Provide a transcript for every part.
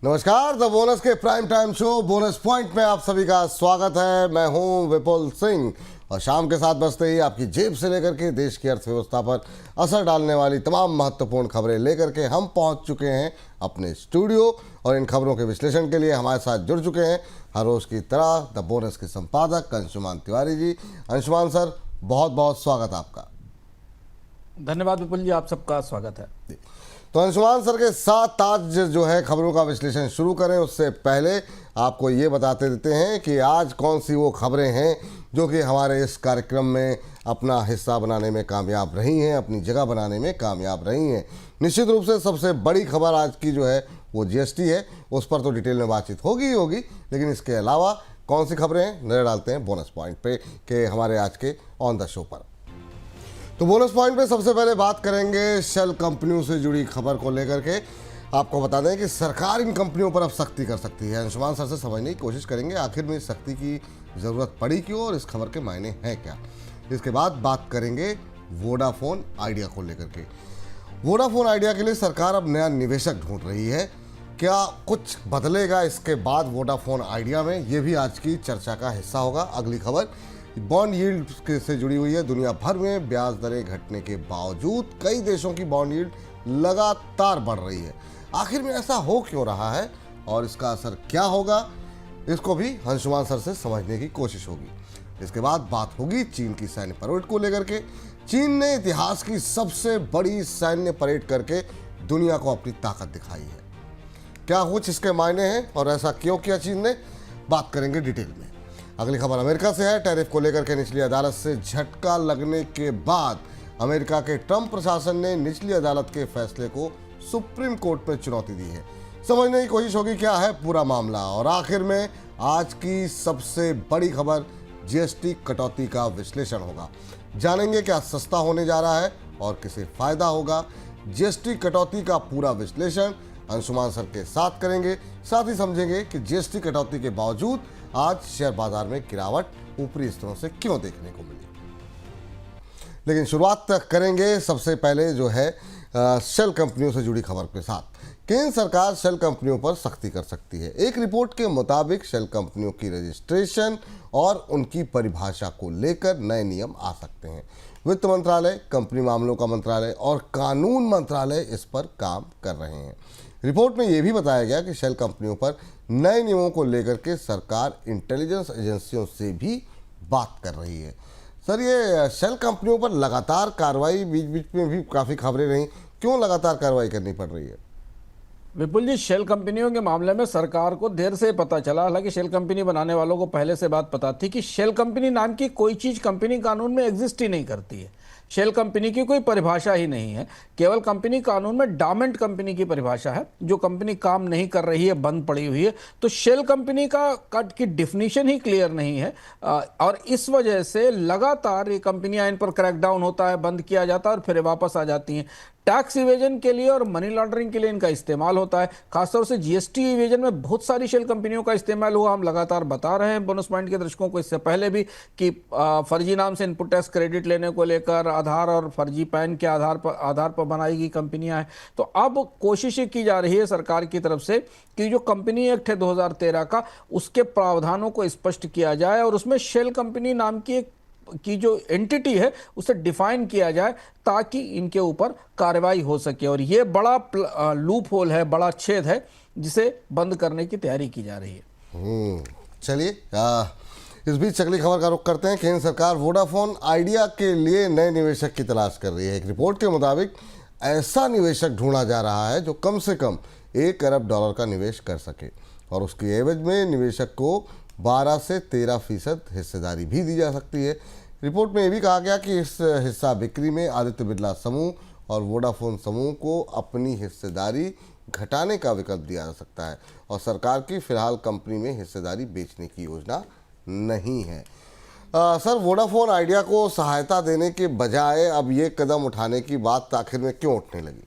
नमस्कार, the bonus के prime time show bonus point में आप सभी का स्वागत है। मैं हूं विपुल सिंह और शाम के 7 बजते ही आपकी जेब से लेकर के देश की अर्थव्यवस्था पर असर डालने वाली तमाम महत्वपूर्ण खबरें लेकर के हम पहुंच चुके हैं अपने स्टूडियो। और इन खबरों के विश्लेषण के लिए हमारे साथ जुड़ चुके हैं हर रोज की तरह द बोनस के संपादक अंशुमान तिवारी जी। अंशुमान सर, बहुत बहुत स्वागत आपका। धन्यवाद विपुल जी, आप सबका स्वागत है। तो अंशुमान सर के साथ आज जो है खबरों का विश्लेषण शुरू करें उससे पहले आपको ये बताते देते हैं कि आज कौन सी वो खबरें हैं जो कि हमारे इस कार्यक्रम में अपना हिस्सा बनाने में कामयाब रही हैं, अपनी जगह बनाने में कामयाब रही हैं। निश्चित रूप से सबसे बड़ी खबर आज की जो है वो जीएसटी है। उस पर तो डिटेल में बातचीत होगी ही होगी, लेकिन इसके अलावा कौन सी खबरें हैं नजर डालते हैं बोनस पॉइंट पे के हमारे आज के ऑन द शो पर। तो बोनस पॉइंट पे सबसे पहले बात करेंगे शेल कंपनियों से जुड़ी खबर को लेकर के। आपको बता दें कि सरकार इन कंपनियों पर अब सख्ती कर सकती है। अंशुमान सर से समझने की कोशिश करेंगे आखिर में इस सख्ती की ज़रूरत पड़ी क्यों और इस खबर के मायने हैं क्या। इसके बाद बात करेंगे वोडाफोन आइडिया को लेकर के। वोडाफोन आइडिया के लिए सरकार अब नया निवेशक ढूंढ रही है। क्या कुछ बदलेगा इसके बाद वोडाफोन आइडिया में, ये भी आज की चर्चा का हिस्सा होगा। अगली खबर बॉन्ड यील्ड से जुड़ी हुई है। दुनिया भर में ब्याज दरें घटने के बावजूद कई देशों की बॉन्ड यील्ड लगातार बढ़ रही है। आखिर में ऐसा हो क्यों रहा है और इसका असर क्या होगा, इसको भी अंशुमान सर से समझने की कोशिश होगी। इसके बाद बात होगी चीन की सैन्य परेड को लेकर के। चीन ने इतिहास की सबसे बड़ी सैन्य परेड करके दुनिया को अपनी ताकत दिखाई है। क्या कुछ इसके मायने हैं और ऐसा क्यों किया चीन ने, बात करेंगे डिटेल में। अगली खबर अमेरिका से है। टैरिफ को लेकर के निचली अदालत से झटका लगने के बाद अमेरिका के ट्रंप प्रशासन ने निचली अदालत के फैसले को सुप्रीम कोर्ट में चुनौती दी है। समझने की कोशिश होगी क्या है पूरा मामला। और आखिर में आज की सबसे बड़ी खबर जीएसटी कटौती का विश्लेषण होगा। जानेंगे क्या सस्ता होने जा रहा है और किसे फायदा होगा। जीएसटी कटौती का पूरा विश्लेषण अंशुमान सर के साथ करेंगे। साथ ही समझेंगे कि जीएसटी कटौती के बावजूद आज शेयर बाजार में गिरावट ऊपरी स्तरों से क्यों देखने को मिली। लेकिन शुरुआत करेंगे सबसे पहले जो है शेल कंपनियों से जुड़ी खबर के साथ। केंद्र सरकार शेल कंपनियों पर सख्ती कर सकती है। एक रिपोर्ट के मुताबिक शेल कंपनियों की रजिस्ट्रेशन और उनकी परिभाषा को लेकर नए नियम आ सकते हैं। वित्त मंत्रालय, कंपनी मामलों का मंत्रालय और कानून मंत्रालय इस पर काम कर रहे हैं। रिपोर्ट में यह भी बताया गया कि शेल कंपनियों पर नए नियमों को लेकर के सरकार इंटेलिजेंस एजेंसियों से भी बात कर रही है। सर, ये शेल कंपनियों पर लगातार कार्रवाई, बीच बीच में भी काफ़ी खबरें रहीं, क्यों लगातार कार्रवाई करनी पड़ रही है? विपुल जी, शेल कंपनियों के मामले में सरकार को देर से पता चला। हालांकि शेल कंपनी बनाने वालों को पहले से बात पता थी कि शेल कंपनी नाम की कोई चीज कंपनी कानून में एग्जिस्ट ही नहीं करती है। शेल कंपनी की कोई परिभाषा ही नहीं है। केवल कंपनी कानून में डॉर्मेंट कंपनी की परिभाषा है, जो कंपनी काम नहीं कर रही है, बंद पड़ी हुई है। तो शेल कंपनी का कट की डिफिनीशन ही क्लियर नहीं है और इस वजह से लगातार ये कंपनियां, इन पर क्रैकडाउन होता है, बंद किया जाता है और फिर वापस आ जाती हैं। टैक्स इवेजन के लिए और मनी लॉन्ड्रिंग के लिए इनका इस्तेमाल होता है। खासतौर से जीएसटी इवेजन में बहुत सारी शेल कंपनियों का इस्तेमाल हुआ। हम लगातार बता रहे हैं बोनस पॉइंट के दर्शकों को इससे पहले भी कि फर्जी नाम से इनपुट टैक्स क्रेडिट लेने को लेकर आधार और फर्जी पैन के आधार पर बनाई गई कंपनियां हैं। तो अब कोशिश की जा रही है सरकार की तरफ से कि जो कंपनी एक्ट है 2013 का, उसके प्रावधानों को स्पष्ट किया जाए और उसमें शेल कंपनी नाम की जो एंटिटी है उसे डिफाइन किया जाए ताकि इनके ऊपर कार्रवाई हो सके। और ये बड़ा लूप होल है, बड़ा छेद है, जिसे बंद करने की तैयारी की जा रही है। चलिए इस बीच अगली खबर का रुख करते हैं। केंद्र सरकार वोडाफोन आइडिया के लिए नए निवेशक की तलाश कर रही है। एक रिपोर्ट के मुताबिक ऐसा निवेशक ढूंढा जा रहा है जो कम से कम $1 अरब का निवेश कर सके और उसकी एवज में निवेशक को 12 से 13% हिस्सेदारी भी दी जा सकती है। रिपोर्ट में यह भी कहा गया कि इस हिस्सा बिक्री में आदित्य बिरला समूह और वोडाफोन समूह को अपनी हिस्सेदारी घटाने का विकल्प दिया जा सकता है और सरकार की फिलहाल कंपनी में हिस्सेदारी बेचने की योजना नहीं है। सर, वोडाफोन आइडिया को सहायता देने के बजाय अब ये कदम उठाने की बात आखिर में क्यों उठने लगी?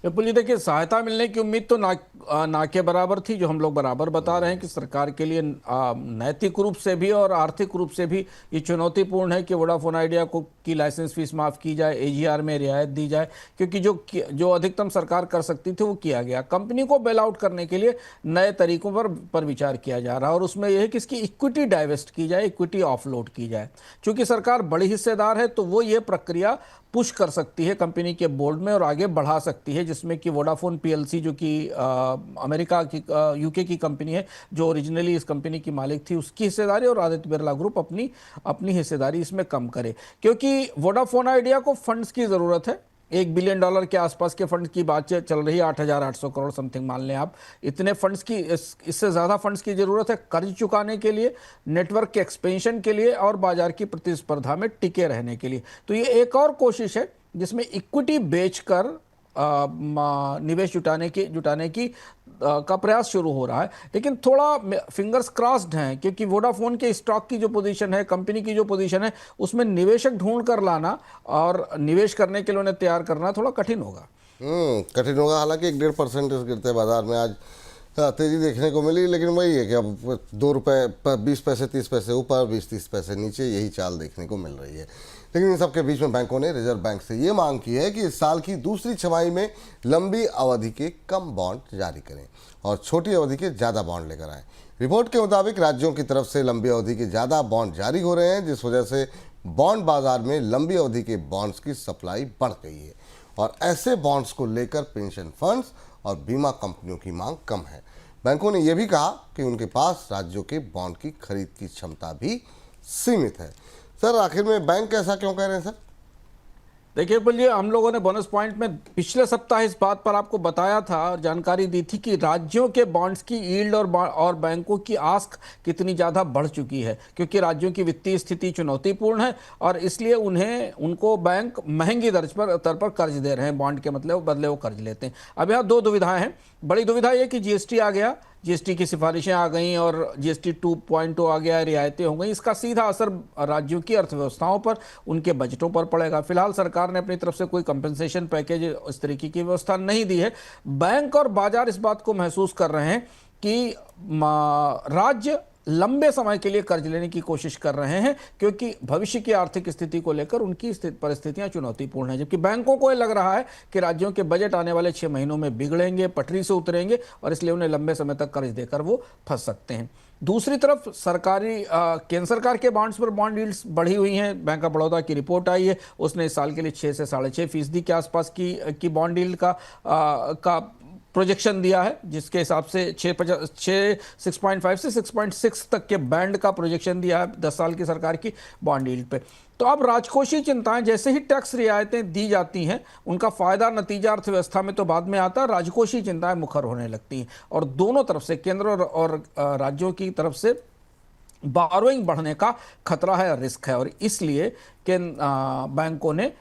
विपुल जी, देखिए, सहायता मिलने की उम्मीद तो ना के बराबर थी, जो हम लोग बराबर बता रहे हैं कि सरकार के लिए नैतिक रूप से भी और आर्थिक रूप से भी ये चुनौतीपूर्ण है कि वोडाफोन आइडिया को की लाइसेंस फीस माफ की जाए, एजीआर में रियायत दी जाए, क्योंकि जो अधिकतम सरकार कर सकती थी वो किया गया। कंपनी को बेल आउट करने के लिए नए तरीकों पर विचार किया जा रहा है और उसमें यह है कि इसकी इक्विटी डाइवेस्ट की जाए, इक्विटी ऑफलोड की जाए। चूंकि सरकार बड़ी हिस्सेदार है तो वो ये प्रक्रिया पुश कर सकती है कंपनी के बोर्ड में और आगे बढ़ा सकती है, जिसमें कि वोडाफोन पीएलसी, जो कि अमेरिका की यूके की कंपनी है, जो ओरिजिनली इस कंपनी की मालिक थी, उसकी हिस्सेदारी, और आदित्य बिरला ग्रुप अपनी अपनी हिस्सेदारी इसमें कम करे। क्योंकि वोडाफोन आइडिया को फंड्स की ज़रूरत है। $1 बिलियन के आसपास के फंड की बात चल रही है, 8,800 करोड़ समथिंग मान लें आप। इतने फंड्स की, इससे ज़्यादा फंड्स की ज़रूरत है कर्ज चुकाने के लिए, नेटवर्क के एक्सपेंशन के लिए और बाजार की प्रतिस्पर्धा में टिके रहने के लिए। तो ये एक और कोशिश है जिसमें इक्विटी बेचकर निवेश जुटाने की का प्रयास शुरू हो रहा है। लेकिन थोड़ा फिंगर्स क्रॉस्ड हैं, क्योंकि वोडाफोन के स्टॉक की जो पोजीशन है, कंपनी की जो पोजीशन है, उसमें निवेशक ढूंढ कर लाना और निवेश करने के लिए उन्हें तैयार करना थोड़ा कठिन होगा। कठिन होगा। हालांकि 1.5% गिरते बाजार में आज तेजी देखने को मिली, लेकिन वही है कि अब 2 रुपये 20 पैसे 30 पैसे ऊपर, 20-30 पैसे नीचे, यही चाल देखने को मिल रही है। लेकिन इन सबके बीच में बैंकों ने रिजर्व बैंक से ये मांग की है कि इस साल की दूसरी छमाही में लंबी अवधि के कम बॉन्ड जारी करें और छोटी अवधि के ज़्यादा बॉन्ड लेकर आएँ। रिपोर्ट के मुताबिक राज्यों की तरफ से लंबी अवधि के ज़्यादा बॉन्ड जारी हो रहे हैं, जिस वजह से बॉन्ड बाजार में लंबी अवधि के बॉन्ड्स की सप्लाई बढ़ गई है और ऐसे बॉन्ड्स को लेकर पेंशन फंड्स और बीमा कंपनियों की मांग कम है। बैंकों ने यह भी कहा कि उनके पास राज्यों के बॉन्ड की खरीद की क्षमता भी सीमित है। सर, आखिर में बैंक ऐसा क्यों कह रहे हैं सर? देखिए बोलिए, हम लोगों ने बोनस पॉइंट में पिछले सप्ताह इस बात पर आपको बताया था और जानकारी दी थी कि राज्यों के बॉन्ड्स की यील्ड और बैंकों की आस्क कितनी ज़्यादा बढ़ चुकी है, क्योंकि राज्यों की वित्तीय स्थिति चुनौतीपूर्ण है और इसलिए उनको बैंक महंगी दर पर कर्ज दे रहे हैं। बॉन्ड के मतलब बदले वो कर्ज लेते हैं। अब यहाँ 2 दुविधाएं हैं। बड़ी दुविधा ये कि जीएसटी आ गया, जीएसटी की सिफारिशें आ गई और जीएसटी 2.0 आ गया, रियायतें हो गई। इसका सीधा असर राज्यों की अर्थव्यवस्थाओं पर, उनके बजटों पर पड़ेगा। फिलहाल सरकार ने अपनी तरफ से कोई कंपनसेशन पैकेज इस तरीके की व्यवस्था नहीं दी है। बैंक और बाजार इस बात को महसूस कर रहे हैं कि राज्य लंबे समय के लिए कर्ज लेने की कोशिश कर रहे हैं, क्योंकि भविष्य की आर्थिक स्थिति को लेकर उनकी परिस्थितियां चुनौतीपूर्ण हैं। जबकि बैंकों को यह लग रहा है कि राज्यों के बजट आने वाले 6 महीनों में बिगड़ेंगे, पटरी से उतरेंगे और इसलिए उन्हें लंबे समय तक कर्ज देकर वो फंस सकते हैं। दूसरी तरफ केंद्र सरकार के बॉन्ड्स पर बॉन्ड यील्ड्स बढ़ी हुई हैं। बैंक ऑफ बड़ौदा की रिपोर्ट आई है, उसने इस साल के लिए 6 से 6.5% के आसपास की बॉन्ड यील्ड का प्रोजेक्शन दिया है, जिसके हिसाब से 6.5 से 6.6 तक के बैंड का प्रोजेक्शन दिया है 10 साल की सरकार की बॉन्ड यील्ड पे। तो अब राजकोषीय चिंताएं, जैसे ही टैक्स रियायतें दी जाती हैं, उनका फायदा नतीजा अर्थव्यवस्था में तो बाद में आता है, राजकोषीय चिंताएं मुखर होने लगती हैं और दोनों तरफ से, केंद्र और राज्यों की तरफ से बारोइंग बढ़ने का खतरा है, रिस्क है। और इसलिए बैंकों ने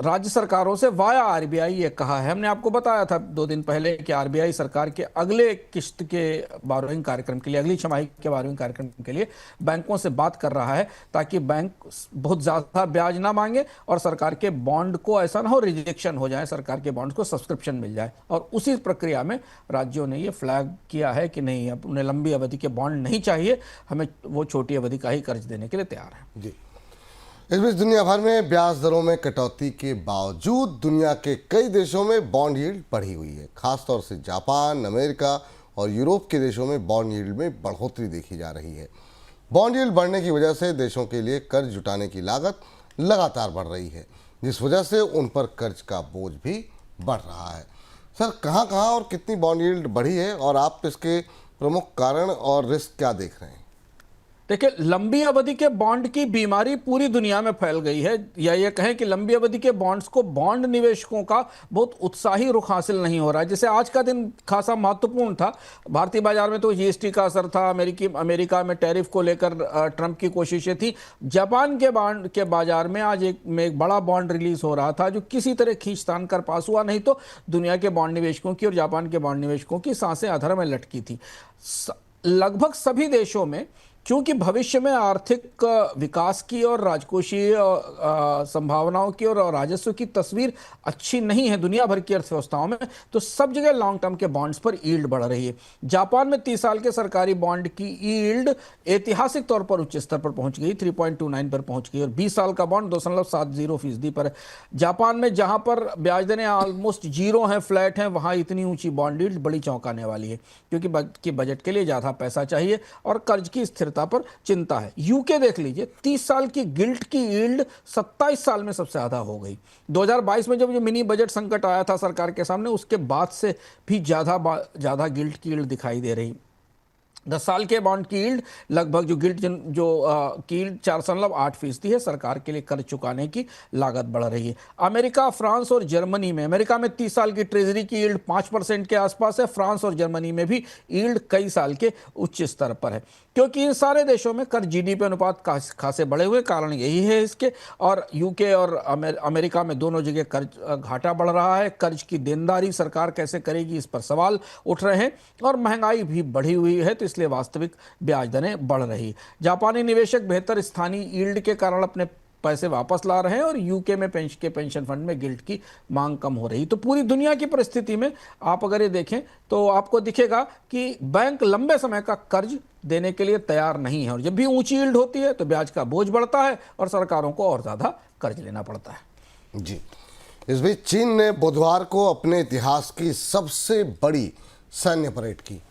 राज्य सरकारों से वाया आरबीआई ये कहा है। हमने आपको बताया था 2 दिन पहले कि आरबीआई सरकार के अगले किश्त के बारोइंग कार्यक्रम के लिए, अगली छमाही के बारोइंग कार्यक्रम के लिए बैंकों से बात कर रहा है, ताकि बैंक बहुत ज़्यादा ब्याज ना मांगे और सरकार के बॉन्ड को ऐसा ना हो रिजेक्शन हो जाए, सरकार के बॉन्ड को सब्सक्रिप्शन मिल जाए। और उसी प्रक्रिया में राज्यों ने ये फ्लैग किया है कि नहीं, अब उन्हें लंबी अवधि के बॉन्ड नहीं चाहिए, हमें वो छोटी अवधि का ही कर्ज देने के लिए तैयार है। जी। इस बीच दुनिया भर में ब्याज दरों में कटौती के बावजूद दुनिया के कई देशों में बॉन्ड यील्ड बढ़ी हुई है। खासतौर से जापान, अमेरिका और यूरोप के देशों में बॉन्ड यील्ड में बढ़ोतरी देखी जा रही है। बॉन्ड यील्ड बढ़ने की वजह से देशों के लिए कर्ज जुटाने की लागत लगातार बढ़ रही है, जिस वजह से उन पर कर्ज का बोझ भी बढ़ रहा है। सर, कहाँ कहाँ और कितनी बॉन्ड यील्ड बढ़ी है और आप इसके प्रमुख कारण और रिस्क क्या देख रहे हैं? देखिए, लंबी अवधि के बॉन्ड की बीमारी पूरी दुनिया में फैल गई है, या ये कहें कि लंबी अवधि के बॉन्ड्स को बॉन्ड निवेशकों का बहुत उत्साही रुख हासिल नहीं हो रहा है। जैसे आज का दिन खासा महत्वपूर्ण था। भारतीय बाजार में तो जीएसटी का असर था, अमेरिका में टैरिफ को लेकर ट्रंप की कोशिशें थी। जापान के बॉन्ड के बाजार में आज एक बड़ा बॉन्ड रिलीज हो रहा था, जो किसी तरह खींचतान कर पास हुआ, नहीं तो दुनिया के बॉन्ड निवेशकों की और जापान के बॉन्ड निवेशकों की सांसें अधर में लटकी थी। लगभग सभी देशों में क्योंकि भविष्य में आर्थिक विकास की और राजकोषीय संभावनाओं की और राजस्व की तस्वीर अच्छी नहीं है दुनिया भर की अर्थव्यवस्थाओं में, तो सब जगह लॉन्ग टर्म के बॉन्ड्स पर यील्ड बढ़ रही है। जापान में 30 साल के सरकारी बॉन्ड की यील्ड ऐतिहासिक तौर पर उच्च स्तर पर पहुंच गई, 3.29 पर पहुंच गई, और 20 साल का बॉन्ड 2.70% पर है। जापान में जहां पर ब्याज दरें ऑलमोस्ट जीरो हैं, फ्लैट हैं, वहां इतनी ऊंची बॉन्ड यील्ड बड़ी चौंकाने वाली है, क्योंकि बजट के लिए ज़्यादा पैसा चाहिए और कर्ज की स्थिरता पर चिंता है। यूके देख लीजिए, 30 साल की गिल्ट की यील्ड 27 साल में सबसे ज़्यादा हो गई। 2022 में जब ये मिनी बजट संकट आया था सरकार के सामने, उसके बाद से भी ज़्यादा गिल्ट की यील्ड दिखाई दे रही। 10 साल के बॉन्ड की यील्ड लगभग की यील्ड 4.8% है। सरकार के लिए कर्ज चुकाने की लागत बढ़ रही है। अमेरिका, फ्रांस और जर्मनी में, अमेरिका में 30 साल की ट्रेजरी की यील्ड 5% के आसपास है। फ्रांस और जर्मनी में भी यील्ड कई साल के उच्च स्तर पर है, क्योंकि इन सारे देशों में कर्ज जीडीपी अनुपात खासे बढ़े हुए, कारण यही है इसके। और यूके और अमेरिका में दोनों जगह कर्ज घाटा बढ़ रहा है। कर्ज की देनदारी सरकार कैसे करेगी, इस पर सवाल उठ रहे हैं, और महंगाई भी बढ़ी हुई है, तो इसलिए वास्तविक ब्याज दरें बढ़ रही। जापानी निवेशक बेहतर स्थानीय यील्ड के कारण अपने पैसे वापस ला रहे हैं, और यूके में पेंशन फंड में गिल्ट की मांग कम हो रही। तो पूरी दुनिया की परिस्थिति में आप अगर ये देखें तो आपको दिखेगा कि बैंक लंबे समय का कर्ज देने के लिए तैयार नहीं है, और जब भी ऊंची यील्ड होती है तो ब्याज का बोझ बढ़ता है और सरकारों को और ज़्यादा कर्ज लेना पड़ता है। जी, इस बीच चीन ने बुधवार को अपने इतिहास की सबसे बड़ी सैन्य परेड की।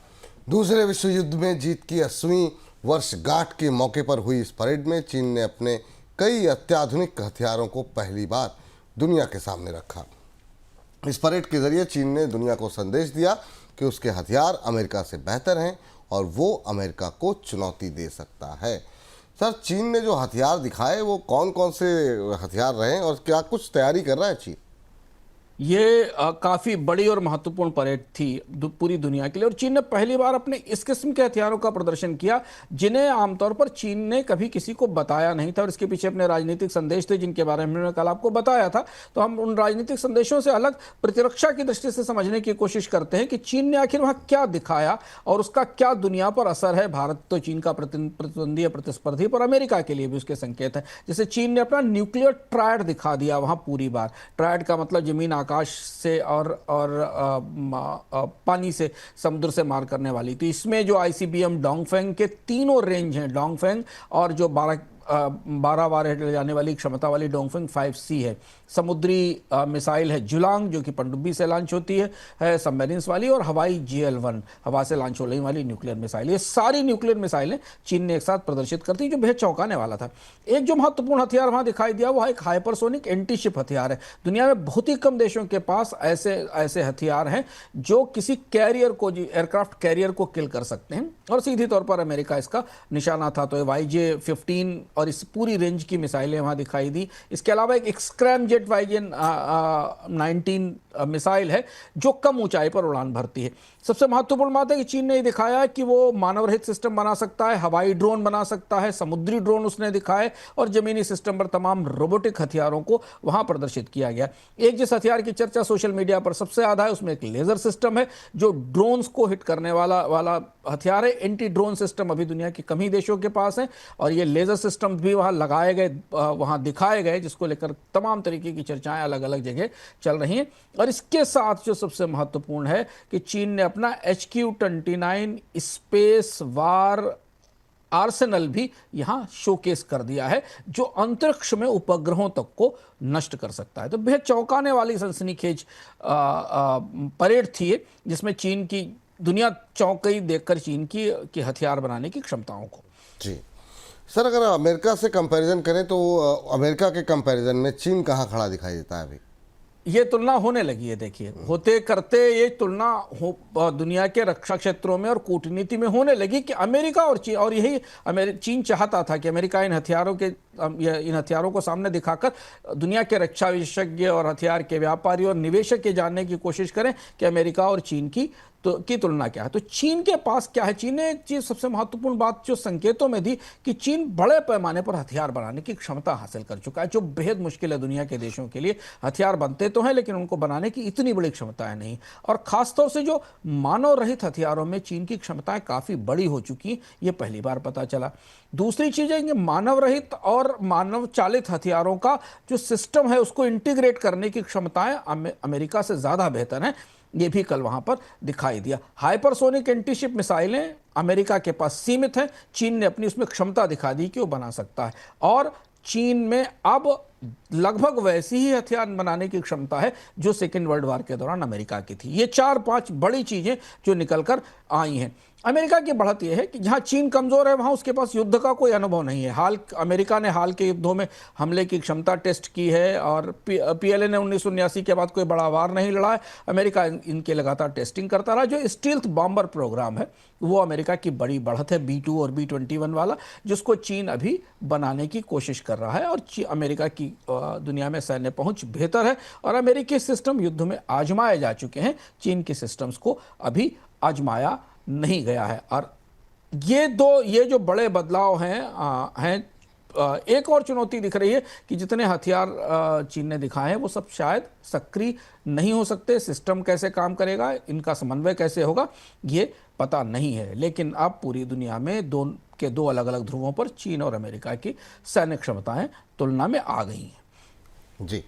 दूसरे विश्व युद्ध में जीत की 80वीं वर्षगांठ के मौके पर हुई इस परेड में चीन ने अपने कई अत्याधुनिक हथियारों को पहली बार दुनिया के सामने रखा। इस परेड के जरिए चीन ने दुनिया को संदेश दिया कि उसके हथियार अमेरिका से बेहतर हैं और वो अमेरिका को चुनौती दे सकता है। सर, चीन ने जो हथियार दिखाए वो कौन कौन से हथियार रहे और क्या कुछ तैयारी कर रहा है चीन? ये काफ़ी बड़ी और महत्वपूर्ण परेड थी पूरी दुनिया के लिए, और चीन ने पहली बार अपने इस किस्म के हथियारों का प्रदर्शन किया जिन्हें आमतौर पर चीन ने कभी किसी को बताया नहीं था, और इसके पीछे अपने राजनीतिक संदेश थे जिनके बारे में मैंने कल आपको बताया था। तो हम उन राजनीतिक संदेशों से अलग प्रतिरक्षा की दृष्टि से समझने की कोशिश करते हैं कि चीन ने आखिर वहाँ क्या दिखाया और उसका क्या दुनिया पर असर है। भारत तो चीन का प्रतिद्वंदी प्रतिस्पर्धी, पर अमेरिका के लिए भी उसके संकेत हैं। जैसे चीन ने अपना न्यूक्लियर ट्रायड दिखा दिया वहाँ पूरी बार। ट्रायड का मतलब जमीन, आकाश से और पानी से, समुद्र से मार करने वाली। तो इसमें जो आईसीबीएम डोंगफेंग के तीनों रेंज हैं, डोंगफेंग और जो 12 बार ले जाने वाली क्षमता वाली डोंगफेंग 5C है। समुद्री मिसाइल है जुलांग, जो कि पनडुब्बी से लॉन्च होती है सबमरीन्स वाली, और हवाई GL-1 हवा से लॉन्च होने वाली न्यूक्लियर मिसाइल। ये सारी न्यूक्लियर मिसाइलें चीन ने एक साथ प्रदर्शित कर दी, जो बेहद चौंकाने वाला था। एक जो महत्वपूर्ण हथियार वहां दिखाई दिया वो एक हाइपरसोनिक एंटीशिप हथियार है। दुनिया में बहुत ही कम देशों के पास ऐसे हथियार हैं जो किसी कैरियर को, एयरक्राफ्ट कैरियर को किल कर सकते हैं, और सीधी तौर पर अमेरिका इसका निशाना था। तो YJ-15 और इस पूरी रेंज की मिसाइलें वहां दिखाई दी। इसके अलावा एक स्क्रैमजेट YJ-19 मिसाइल है जो कम ऊंचाई पर उड़ान भरती है। सबसे महत्वपूर्ण बात है कि चीन ने ये दिखाया कि वो मानव रहित सिस्टम बना सकता है, हवाई ड्रोन बना सकता है, समुद्री ड्रोन उसने दिखाए, और जमीनी सिस्टम पर तमाम रोबोटिक हथियारों को वहां प्रदर्शित किया गया। एक जिस हथियार की चर्चा सोशल मीडिया पर सबसे ज्यादा है उसमें एक लेजर सिस्टम है जो ड्रोन्स को हिट करने वाला हथियार है। एंटी ड्रोन सिस्टम अभी दुनिया के कम ही देशों के पास है, और ये लेजर सिस्टम भी वहां लगाए गए, वहां दिखाए गए, जिसको लेकर तमाम तरीके की चर्चाएं अलग अलग जगह चल रही हैं। और इसके साथ जो सबसे महत्वपूर्ण है कि चीन ने अपना HQ-29 स्पेस वार आर्सेनल भी यहां शोकेस कर दिया है, जो अंतरिक्ष में उपग्रहों तक को नष्ट कर सकता है। तो बेहद चौंकाने वाली सनसनीखेज परेड थी, जिसमें चीन की दुनिया चौंक गई देखकर चीन की हथियार बनाने की क्षमताओं को। जी सर, अगर अमेरिका से कंपैरिजन करें तो अमेरिका के कंपैरिजन में चीन कहाँ खड़ा दिखाई देता है अभी? ये तुलना होने लगी है। देखिए, होते करते ये तुलना दुनिया के रक्षा क्षेत्रों में और कूटनीति में होने लगी कि अमेरिका और चीन, और यही चीन चाहता था कि अमेरिका इन हथियारों को सामने दिखाकर दुनिया के रक्षा विशेषज्ञ और हथियार के व्यापारी और निवेशक ये जानने की कोशिश करें कि अमेरिका और चीन की की तुलना क्या है। तो चीन के पास क्या है, चीन ने एक चीज सबसे महत्वपूर्ण बात जो संकेतों में दी कि चीन बड़े पैमाने पर हथियार बनाने की क्षमता हासिल कर चुका है, जो बेहद मुश्किल है दुनिया के देशों के लिए। हथियार बनते तो हैं लेकिन उनको बनाने की इतनी बड़ी क्षमताएं नहीं, और खासतौर से जो मानव रहित हथियारों में चीन की क्षमताएं काफी बड़ी हो चुकी, ये पहली बार पता चला। दूसरी चीज है कि मानव रहित और मानव चालित हथियारों का जो सिस्टम है उसको इंटीग्रेट करने की क्षमताएं अमेरिका से ज्यादा बेहतर हैं, ये भी कल वहां पर दिखाई दिया। हाइपरसोनिक एंटीशिप मिसाइलें अमेरिका के पास सीमित हैं, चीन ने अपनी उसमें क्षमता दिखा दी कि वो बना सकता है, और चीन में अब लगभग वैसी ही हथियार बनाने की क्षमता है जो सेकेंड वर्ल्ड वॉर के दौरान अमेरिका की थी। ये 4-5 बड़ी चीजें जो निकलकर आई हैं। अमेरिका की बढ़त यह है कि जहां चीन कमजोर है वहां उसके पास युद्ध का कोई अनुभव नहीं है। अमेरिका ने हाल के युद्धों में हमले की क्षमता टेस्ट की है, और पीएलए ने 1979 के बाद कोई बड़ा वार नहीं लड़ा है। अमेरिका इनके लगातार टेस्टिंग करता रहा। जो स्टील्थ बॉम्बर प्रोग्राम है वो अमेरिका की बड़ी बढ़त है, B-2 और B-21 वाला, जिसको चीन अभी बनाने की कोशिश कर रहा है। और अमेरिका की दुनिया में सैन्य पहुंच बेहतर है, और अमेरिकी सिस्टम युद्ध में आजमाए जा चुके हैं, चीन के सिस्टम्स को अभी आजमाया नहीं गया है। और ये जो बड़े बदलाव हैं एक और चुनौती दिख रही है कि जितने हथियार चीन ने दिखाए हैं वो सब शायद सक्रिय नहीं हो सकते। सिस्टम कैसे काम करेगा, इनका समन्वय कैसे होगा, ये पता नहीं है। लेकिन अब पूरी दुनिया में दो अलग अलग ध्रुवों पर चीन और अमेरिका की सैन्य क्षमताएं तुलना में आ गई हैं। जी,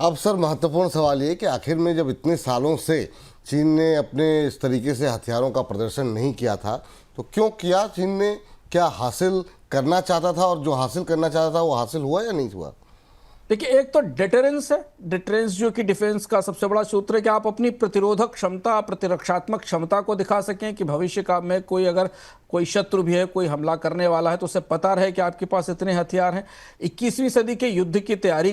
अब सर महत्वपूर्ण सवाल ये कि आखिर में जब इतने सालों से चीन ने अपने इस तरीके से हथियारों का प्रदर्शन नहीं किया था, तो क्यों किया? चीन ने क्या हासिल करना चाहता था, और जो हासिल करना चाहता था वो हासिल हुआ या नहीं हुआ? देखिए, एक तो डिटरेंस है। डिटरेंस जो कि डिफेंस का सबसे बड़ा सूत्र है कि आप अपनी प्रतिरोधक क्षमता, प्रतिरक्षात्मक क्षमता को दिखा सकें कि भविष्य का में अगर कोई शत्रु भी है, कोई हमला करने वाला है, तो उसे पता रहे कि आपके पास इतने हथियार हैं। 21वीं सदी के युद्ध की तैयारी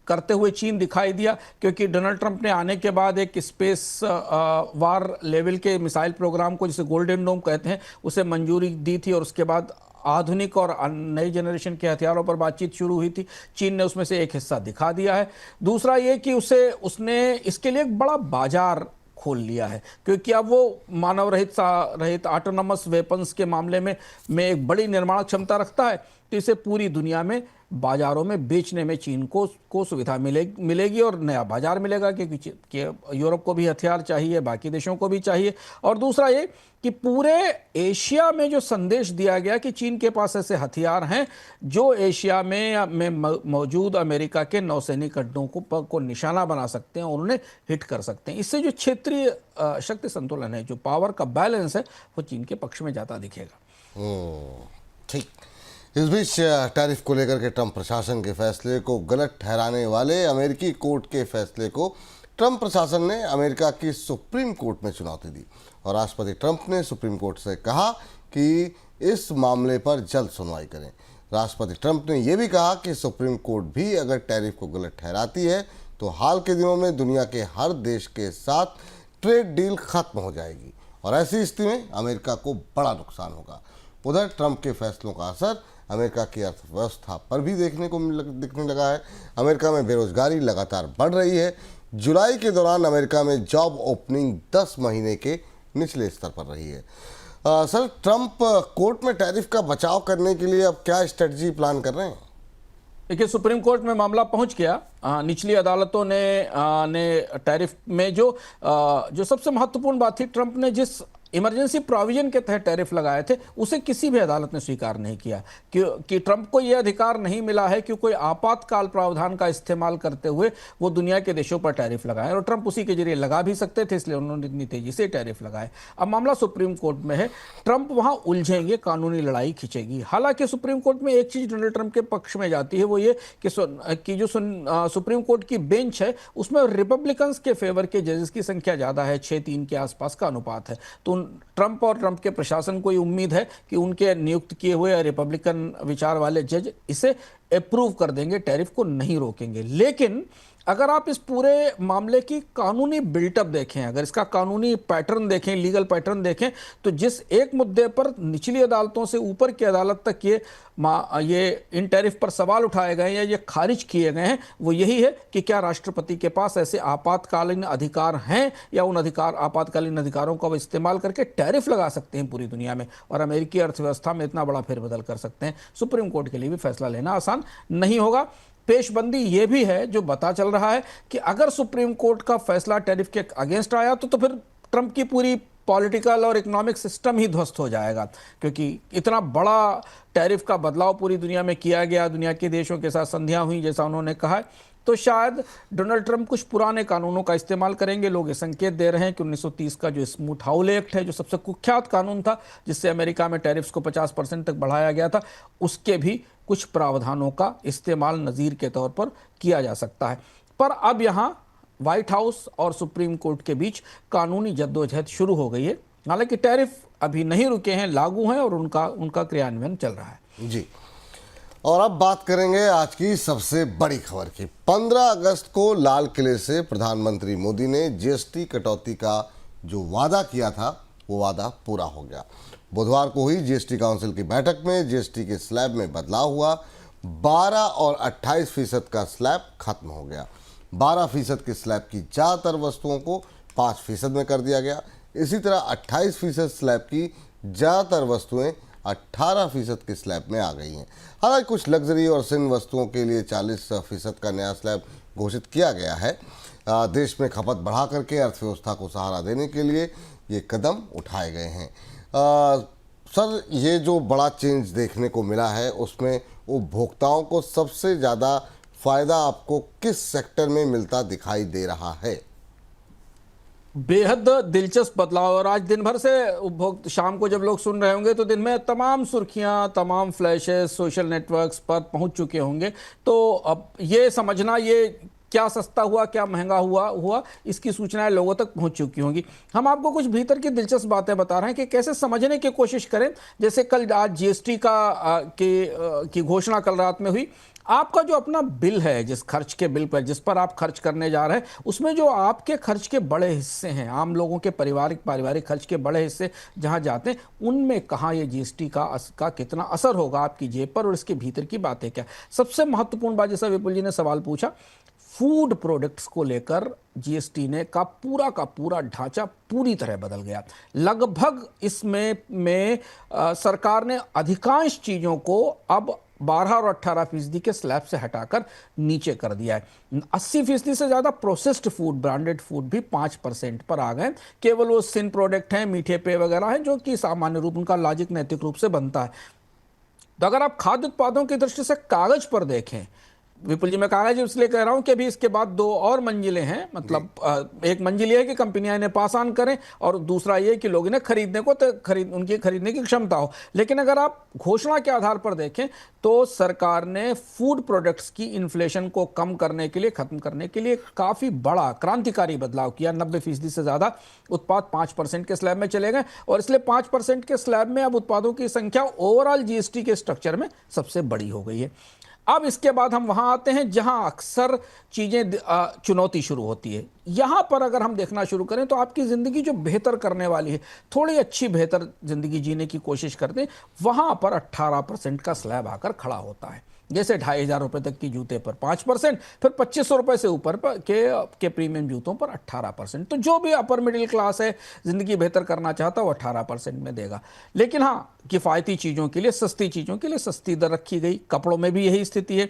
करते हुए चीन दिखाई दिया, क्योंकि डोनाल्ड ट्रंप ने आने के बाद एक स्पेस वार लेवल के मिसाइल प्रोग्राम को, जिसे गोल्डन डोम कहते हैं, उसे मंजूरी दी थी, और उसके बाद आधुनिक और नई जनरेशन के हथियारों पर बातचीत शुरू हुई थी। चीन ने उसमें से एक हिस्सा दिखा दिया है। दूसरा ये कि उसने इसके लिए एक बड़ा बाजार खोल लिया है, क्योंकि अब वो मानव रहित ऑटोनमस वेपन्स के मामले में एक बड़ी निर्माण क्षमता रखता है, तो इसे पूरी दुनिया में बाजारों में बेचने में चीन को सुविधा मिलेगी, और नया बाजार मिलेगा, क्योंकि यूरोप को भी हथियार चाहिए, बाकी देशों को भी चाहिए। और दूसरा ये कि पूरे एशिया में जो संदेश दिया गया कि चीन के पास ऐसे हथियार हैं जो एशिया में मौजूद अमेरिका के नौसैनिक अड्डों को निशाना बना सकते हैं और उन्हें हिट कर सकते हैं। इससे जो क्षेत्रीय शक्ति संतुलन है, जो पावर का बैलेंस है, वो चीन के पक्ष में जाता दिखेगा। ठीक। इस बीच टैरिफ को लेकर के ट्रंप प्रशासन के फैसले को गलत ठहराने वाले अमेरिकी कोर्ट के फैसले को ट्रंप प्रशासन ने अमेरिका की सुप्रीम कोर्ट में चुनौती दी, और राष्ट्रपति ट्रंप ने सुप्रीम कोर्ट से कहा कि इस मामले पर जल्द सुनवाई करें। राष्ट्रपति ट्रंप ने यह भी कहा कि सुप्रीम कोर्ट भी अगर टैरिफ को गलत ठहराती है तो हाल के दिनों में दुनिया के हर देश के साथ ट्रेड डील खत्म हो जाएगी, और ऐसी स्थिति में अमेरिका को बड़ा नुकसान होगा। उधर ट्रंप के फैसलों का असर अमेरिका की अर्थव्यवस्था पर भी दिखने लगा है। अमेरिका में बेरोजगारी लगातार बढ़ रही है। जुलाई के दौरान अमेरिका में जॉब ओपनिंग 10 महीने के निचले स्तर पर रही है। सर, ट्रंप कोर्ट में टैरिफ का बचाव करने के लिए अब क्या स्ट्रेटजी प्लान कर रहे हैं? देखिए, सुप्रीम कोर्ट में मामला पहुंच गया। निचली अदालतों ने टैरिफ में जो सबसे महत्वपूर्ण बात थी, ट्रंप ने जिस इमरजेंसी प्रोविजन के तहत टैरिफ लगाए थे, उसे किसी भी अदालत ने स्वीकार नहीं किया, कि ट्रंप को यह अधिकार नहीं मिला है कि कोई आपातकाल प्रावधान का इस्तेमाल करते हुए वो दुनिया के देशों पर टैरिफ लगाए, और ट्रंप उसी के जरिए लगा भी सकते थे, इसलिए उन्होंने इतनी तेजी से टैरिफ लगाए। अब मामला सुप्रीम कोर्ट में है, ट्रंप वहां उलझेंगे, कानूनी लड़ाई खिंचेगी। हालांकि सुप्रीम कोर्ट में एक चीज डोनाल्ड ट्रंप के पक्ष में जाती है, वो ये कि जो सुप्रीम कोर्ट की बेंच है उसमें रिपब्लिकन्स के फेवर के जजेस की संख्या ज्यादा है, 6-3 के आसपास का अनुपात है। तो ट्रंप और ट्रंप के प्रशासन को ये उम्मीद है कि उनके नियुक्त किए हुए रिपब्लिकन विचार वाले जज इसे अप्रूव कर देंगे, टैरिफ को नहीं रोकेंगे। लेकिन अगर आप इस पूरे मामले की कानूनी बिल्टअप देखें, अगर इसका कानूनी पैटर्न देखें, लीगल पैटर्न देखें, तो जिस एक मुद्दे पर निचली अदालतों से ऊपर की अदालत तक ये इन टैरिफ पर सवाल उठाए गए हैं या ये खारिज किए गए हैं, वो यही है कि क्या राष्ट्रपति के पास ऐसे आपातकालीन अधिकार हैं या उन आपातकालीन अधिकारों का वो इस्तेमाल करके टैरिफ लगा सकते हैं पूरी दुनिया में और अमेरिकी अर्थव्यवस्था में इतना बड़ा फेरबदल कर सकते हैं। सुप्रीम कोर्ट के लिए भी फैसला लेना आसान नहीं होगा। पेशबंदी ये भी है जो पता चल रहा है कि अगर सुप्रीम कोर्ट का फैसला टैरिफ के अगेंस्ट आया तो फिर ट्रंप की पूरी पॉलिटिकल और इकोनॉमिक सिस्टम ही ध्वस्त हो जाएगा, क्योंकि इतना बड़ा टैरिफ का बदलाव पूरी दुनिया में किया गया, दुनिया के देशों के साथ संधियां हुई जैसा उन्होंने कहा है, तो शायद डोनाल्ड ट्रंप कुछ पुराने कानूनों का इस्तेमाल करेंगे। लोग ये संकेत दे रहे हैं कि 1930 का जो स्मूथ हाउल एक्ट है, जो सबसे कुख्यात कानून था जिससे अमेरिका में टैरिफ्स को 50% तक बढ़ाया गया था, उसके भी कुछ प्रावधानों का इस्तेमाल नज़ीर के तौर पर किया जा सकता है। पर अब यहाँ व्हाइट हाउस और सुप्रीम कोर्ट के बीच कानूनी जद्दोजहद शुरू हो गई है। हालांकि टैरिफ अभी नहीं रुके हैं, लागू हैं और उनका क्रियान्वयन चल रहा है। जी, और अब बात करेंगे आज की सबसे बड़ी खबर की। 15 अगस्त को लाल किले से प्रधानमंत्री मोदी ने जीएसटी कटौती का जो वादा किया था वो वादा पूरा हो गया। बुधवार को हुई जीएसटी काउंसिल की बैठक में जीएसटी के स्लैब में बदलाव हुआ। 12 और 28% का स्लैब खत्म हो गया। 12% के स्लैब की ज़्यादातर वस्तुओं को 5% में कर दिया गया। इसी तरह 28% स्लैब की ज़्यादातर वस्तुएं 18% के स्लैब में आ गई हैं। हालांकि कुछ लग्जरी और सिन वस्तुओं के लिए 40% का नया स्लैब घोषित किया गया है। देश में खपत बढ़ा करके अर्थव्यवस्था को सहारा देने के लिए ये कदम उठाए गए हैं। सर, ये जो बड़ा चेंज देखने को मिला है उसमें उपभोक्ताओं को सबसे ज़्यादा फ़ायदा आपको किस सेक्टर में मिलता दिखाई दे रहा है? बेहद दिलचस्प बदलाव। और आज दिन भर से उपभोक्ता, शाम को जब लोग सुन रहे होंगे तो दिन में तमाम सुर्खियां, तमाम फ्लैशेस सोशल नेटवर्क्स पर पहुंच चुके होंगे। तो अब ये समझना, ये क्या सस्ता हुआ क्या महंगा हुआ इसकी सूचनाएं लोगों तक पहुंच चुकी होंगी। हम आपको कुछ भीतर की दिलचस्प बातें बता रहे हैं कि कैसे समझने की कोशिश करें। जैसे कल आज जीएसटी की घोषणा कल रात में हुई। आपका जो अपना बिल है, जिस खर्च के बिल पर जिस पर आप खर्च करने जा रहे हैं, उसमें जो आपके खर्च के बड़े हिस्से हैं, आम लोगों के पारिवारिक खर्च के बड़े हिस्से जहां जाते हैं, उनमें कहाँ ये जीएसटी का कितना असर होगा आपकी जेब पर और इसके भीतर की बातें क्या। सबसे महत्वपूर्ण बात, जैसा विपुल जी ने सवाल पूछा, फूड प्रोडक्ट्स को लेकर जीएसटी ने का पूरा ढांचा पूरी तरह बदल गया। लगभग इसमें सरकार ने अधिकांश चीज़ों को अब 12 और 18% के स्लैब से हटाकर नीचे कर दिया है। 80% से ज़्यादा प्रोसेस्ड फूड, ब्रांडेड फूड भी 5% पर आ गए। केवल वो सिन प्रोडक्ट हैं, मीठे पेय वगैरह हैं, जो कि सामान्य रूप, उनका लॉजिक नैतिक रूप से बनता है। तो अगर आप खाद्य उत्पादों की दृष्टि से कागज पर देखें, विपुल जी, मैं कागज इसलिए कह रहा हूं कि अभी इसके बाद 2 और मंजिलें हैं। मतलब एक मंजिल ये है कि कंपनियां इन्हें पास ऑन करें और दूसरा ये कि लोग इन्हें उनकी खरीदने की क्षमता हो। लेकिन अगर आप घोषणा के आधार पर देखें तो सरकार ने फूड प्रोडक्ट्स की इन्फ्लेशन को कम करने के लिए, खत्म करने के लिए काफ़ी बड़ा क्रांतिकारी बदलाव किया। 90% से ज़्यादा उत्पाद 5% के स्लैब में चले गए और इसलिए 5% के स्लैब में अब उत्पादों की संख्या ओवरऑल जीएसटी के स्ट्रक्चर में सबसे बड़ी हो गई है। अब इसके बाद हम वहां आते हैं जहां अक्सर चीजें चुनौती शुरू होती है। यहां पर अगर हम देखना शुरू करें तो आपकी जिंदगी जो बेहतर करने वाली है, थोड़ी अच्छी बेहतर जिंदगी जीने की कोशिश करते हैं, वहां पर 18% का स्लैब आकर खड़ा होता है। जैसे 2,500 रुपये तक की जूते पर 5%, फिर 2,500 रुपये से ऊपर के प्रीमियम जूतों पर 18%। तो जो भी अपर मिडिल क्लास है, ज़िंदगी बेहतर करना चाहता है, वो 18% में देगा। लेकिन हाँ, किफ़ायती चीज़ों के लिए, सस्ती चीज़ों के लिए सस्ती दर रखी गई। कपड़ों में भी यही स्थिति है।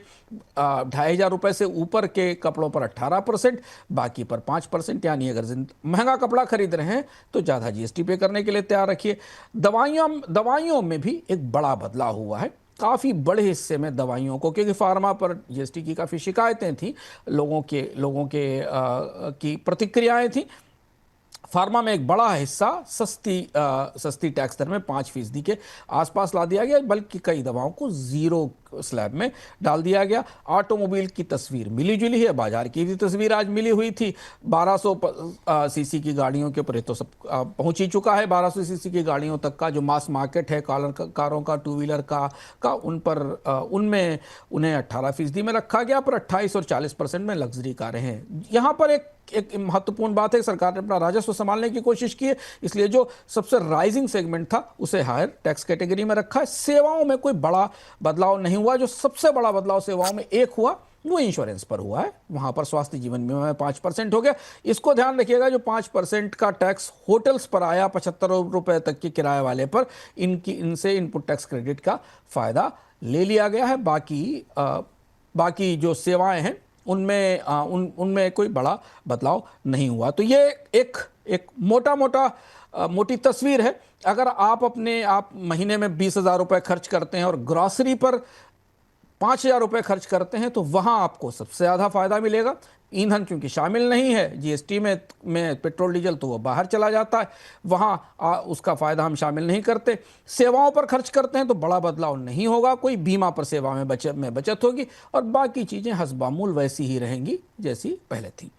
2,500 रुपये से ऊपर के कपड़ों पर 18%, बाकी पर 5%। यानी अगर महंगा कपड़ा खरीद रहे हैं तो ज़्यादा जीएसटी पे करने के लिए तैयार रखिए। दवाइयों में भी एक बड़ा बदलाव हुआ है। काफ़ी बड़े हिस्से में दवाइयों को, क्योंकि फार्मा पर जीएसटी की काफ़ी शिकायतें थी, लोगों की प्रतिक्रियाएं थी। फार्मा में एक बड़ा हिस्सा सस्ती टैक्स दर में 5% के आसपास ला दिया गया, बल्कि कई दवाओं को स्लैब में डाल दिया गया। ऑटोमोबाइल की तस्वीर मिली जुली है, बाजार की भी तस्वीर आज मिली हुई थी। 1200 सीसी की गाड़ियों के ऊपर तो सब पहुंच ही चुका है। 1200 सीसी की गाड़ियों तक का जो मास मार्केट है कारों का, टू व्हीलर का उन पर उनमें उन्हें 18% में रखा गया, पर 28 और 40% में लग्जरी कारें हैं। यहाँ पर एक महत्वपूर्ण बात है, सरकार ने अपना राजस्व संभालने की कोशिश की है, इसलिए जो सबसे राइजिंग सेगमेंट था उसे हायर टैक्स कैटेगरी में रखा है। सेवाओं में कोई बड़ा बदलाव नहीं हुआ। जो सबसे बड़ा बदलाव सेवाओं में एक हुआ वो इंश्योरेंस पर हुआ है। वहां पर स्वास्थ्य जीवन बीमा में 5% हो गया। इसको ध्यान रखिएगा, जो 5% का टैक्स होटल्स पर आया 75 रुपए तक के किराए वाले पर, इनसे इनपुट टैक्स क्रेडिट का फायदा ले लिया गया है। बाकी जो सेवाएं हैं उनमें कोई बड़ा बदलाव नहीं हुआ। तो ये एक मोटी तस्वीर है। अगर आप महीने में 20,000 रुपए खर्च करते हैं और ग्रॉसरी पर 5,000 रुपए खर्च करते हैं तो वहां आपको सबसे ज्यादा फायदा मिलेगा। ईंधन चूंकि शामिल नहीं है जीएसटी में पेट्रोल डीजल, तो वो बाहर चला जाता है, वहां उसका फायदा हम शामिल नहीं करते। सेवाओं पर खर्च करते हैं तो बड़ा बदलाव नहीं होगा, कोई बीमा पर सेवा में बचत होगी, और बाकी चीजें हस्बामूल वैसी ही रहेंगी जैसी पहले थी।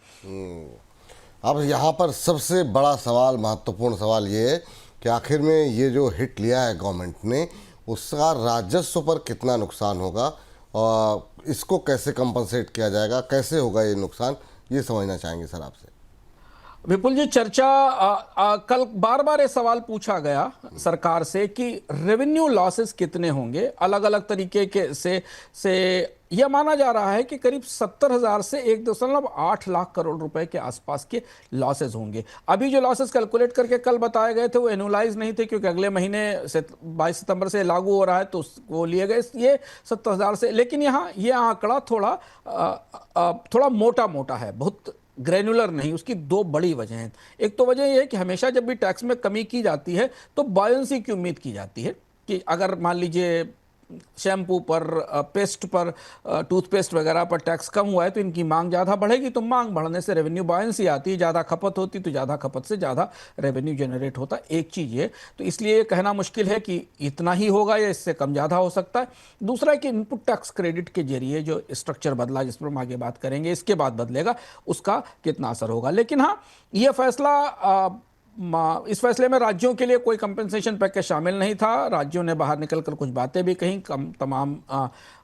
अब यहाँ पर सबसे बड़ा सवाल, महत्वपूर्ण सवाल ये है कि आखिर में ये जो हिट लिया है गवर्नमेंट ने, उसका राजस्व पर कितना नुकसान होगा और इसको कैसे कंपनसेट किया जाएगा, कैसे होगा ये नुकसान, ये समझना चाहेंगे सर आपसे। विपुल जी, कल बार बार ये सवाल पूछा गया सरकार से कि रेवेन्यू लॉसेस कितने होंगे। अलग अलग तरीके से यह माना जा रहा है कि करीब 70,000 से 1.8 लाख करोड़ रुपए के आसपास के लॉसेस होंगे। अभी जो लॉसेस कैलकुलेट करके कल बताए गए थे वो एनुअलाइज नहीं थे, क्योंकि अगले महीने से 22 सितंबर से लागू हो रहा है, तो वो लिए गए ये 70,000 से। लेकिन यहाँ ये आंकड़ा थोड़ा मोटा है, बहुत ग्रेनुलर नहीं। उसकी दो बड़ी वजह हैं। एक तो वजह यह है कि हमेशा जब भी टैक्स में कमी की जाती है तो बायोंसी की उम्मीद की जाती है कि अगर मान लीजिए शैम्पू पर, पेस्ट पर, टूथपेस्ट वगैरह पर टैक्स कम हुआ है तो इनकी मांग ज़्यादा बढ़ेगी, तो मांग बढ़ने से रेवेन्यू बायंसी आती है, ज़्यादा खपत होती तो ज़्यादा खपत से ज़्यादा रेवेन्यू जनरेट होता है। एक चीज़ ये, तो इसलिए कहना मुश्किल है कि इतना ही होगा या इससे कम ज़्यादा हो सकता है। दूसरा है कि इनपुट टैक्स क्रेडिट के जरिए जो स्ट्रक्चर बदला, जिस पर हम आगे बात करेंगे, इसके बाद बदलेगा, उसका कितना असर होगा। लेकिन हाँ, यह फैसला, इस फैसले में राज्यों के लिए कोई कंपेंसेशन पैकेज शामिल नहीं था। राज्यों ने बाहर निकलकर कुछ बातें भी कहीं, तमाम